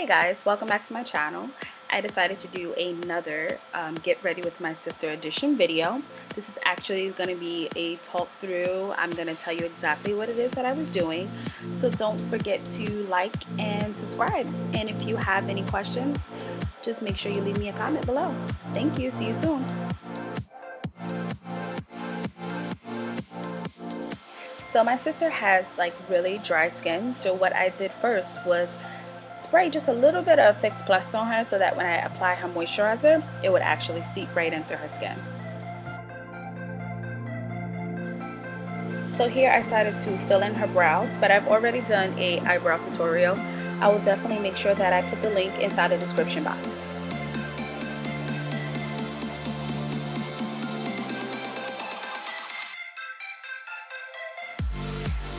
Hey guys, welcome back to my channel. I decided to do another get ready with my sister edition video. This is actually going to be a talk through. I'm going to tell you exactly what it is that I was doing. So don't forget to like and subscribe. And if you have any questions, just make sure you leave me a comment below. Thank you. See you soon. So my sister has like really dry skin. So what I did first was spray just a little bit of Fix Plus on her so that when I apply her moisturizer, it would actually seep right into her skin. So here I started to fill in her brows, but I've already done a eyebrow tutorial. I will definitely make sure that I put the link inside the description box.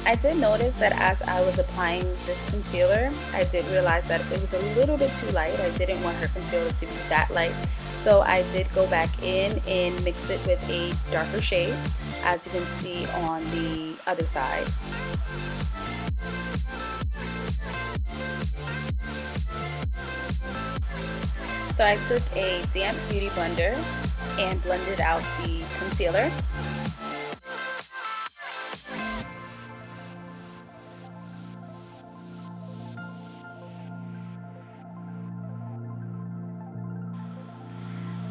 I did notice that as I was applying this concealer, I did realize that it was a little bit too light. I didn't want her concealer to be that light. So I did go back in and mix it with a darker shade, as you can see on the other side. So I took a damp beauty blender and blended out the concealer.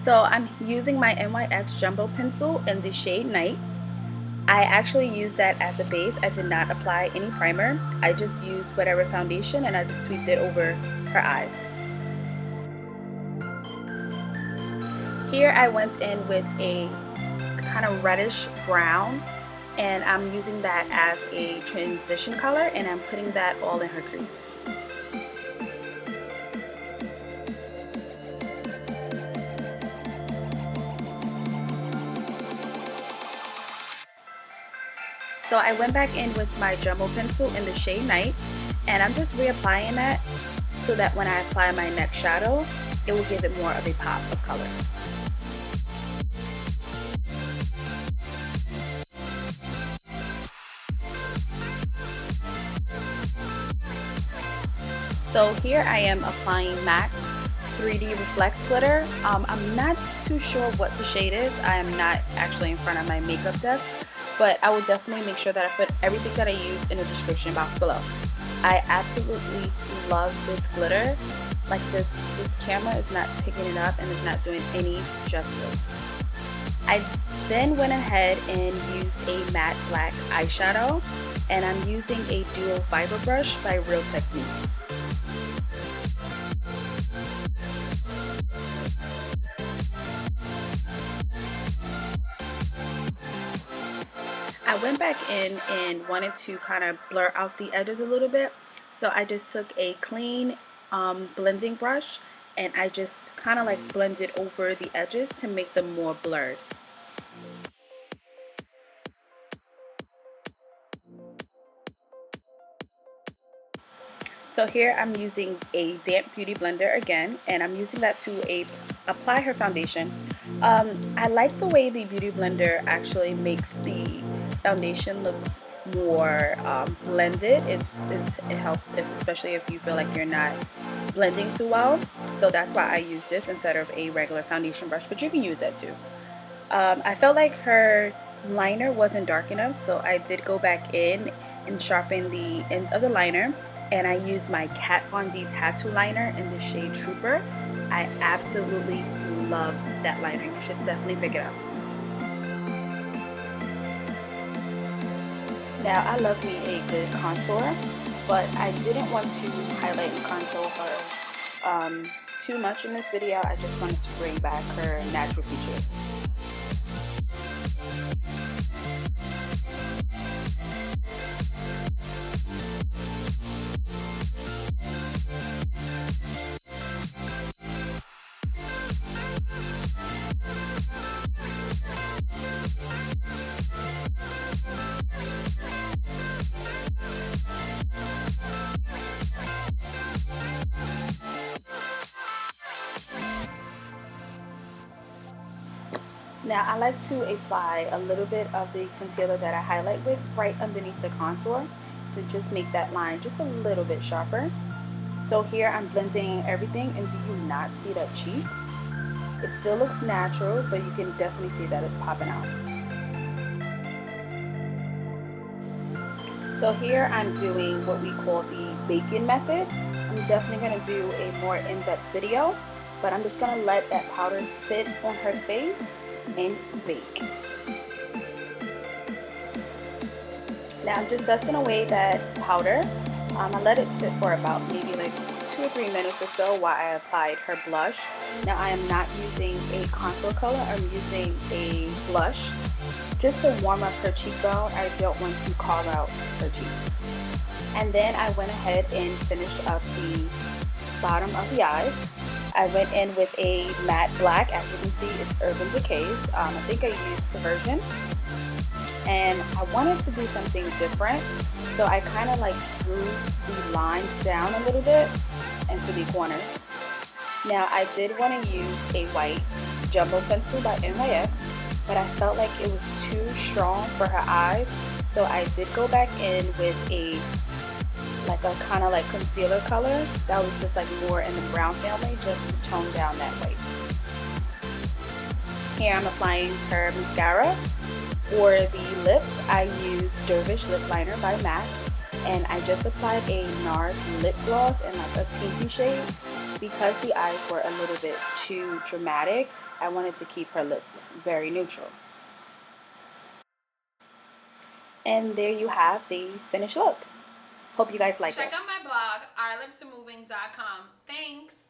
So I'm using my NYX Jumbo Pencil in the shade Night. I actually used that as a base. I did not apply any primer. I just used whatever foundation and I just sweeped it over her eyes. Here I went in with a kind of reddish brown and I'm using that as a transition color and I'm putting that all in her crease. So I went back in with my Jumbo Pencil in the shade Night and I'm just reapplying that so that when I apply my next shadow, it will give it more of a pop of color. So here I am applying MAC 3D Reflect Glitter. I'm not too sure what the shade is. I am not actually in front of my makeup desk, but I will definitely make sure that I put everything that I use in the description box below. I absolutely love this glitter. Like this camera is not picking it up and it's not doing any justice. I then went ahead and used a matte black eyeshadow and I'm using a dual fiber brush by Real Techniques. I went back in and wanted to kind of blur out the edges a little bit, so I just took a clean blending brush and I just kind of like blended over the edges to make them more blurred. So here I'm using a damp beauty blender again and I'm using that to apply her foundation. I like the way the beauty blender actually makes the foundation look more blended. It helps especially if you feel like you're not blending too well. So that's why I use this instead of a regular foundation brush, but you can use that too. I felt like her liner wasn't dark enough, so I did go back in and sharpen the ends of the liner and I used my Kat Von D tattoo liner in the shade Trooper. I absolutely love that liner. You should definitely pick it up. Now I love me a good contour, but I didn't want to highlight and contour her too much in this video. I just wanted to bring back her natural features. Now I like to apply a little bit of the concealer that I highlight with right underneath the contour to just make that line just a little bit sharper. So here I'm blending everything, and do you not see that cheek? It still looks natural, but you can definitely see that it's popping out. So here I'm doing what we call the bacon method. I'm definitely going to do a more in-depth video, but I'm just going to let that powder sit on her face and bake. Now I'm just dusting away that powder. I let it sit for about maybe like 2 or 3 minutes or so while I applied her blush. Now I am not using a contour color, I'm using a blush just to warm up her cheekbone. I don't want to carve out her cheeks. And then I went ahead and finished up the bottom of the eyes. I went in with a matte black. As you can see, it's Urban Decay's. I think I used Perversion. And I wanted to do something different, so I kind of like drew the lines down a little bit into the corners. Now I did want to use a white jumbo pencil by NYX, but I felt like it was too strong for her eyes, so I did go back in with a kind of like concealer color that was just like more in the brown family, just to tone down that white. Here I'm applying her mascara. For the lips, I used Dervish Lip Liner by MAC, and I just applied a NARS lip gloss in like a pinky shade. Because the eyes were a little bit too dramatic, I wanted to keep her lips very neutral. And there you have the finished look. Hope you guys like it. Check out my blog, ourlipsaremoving.com. Thanks!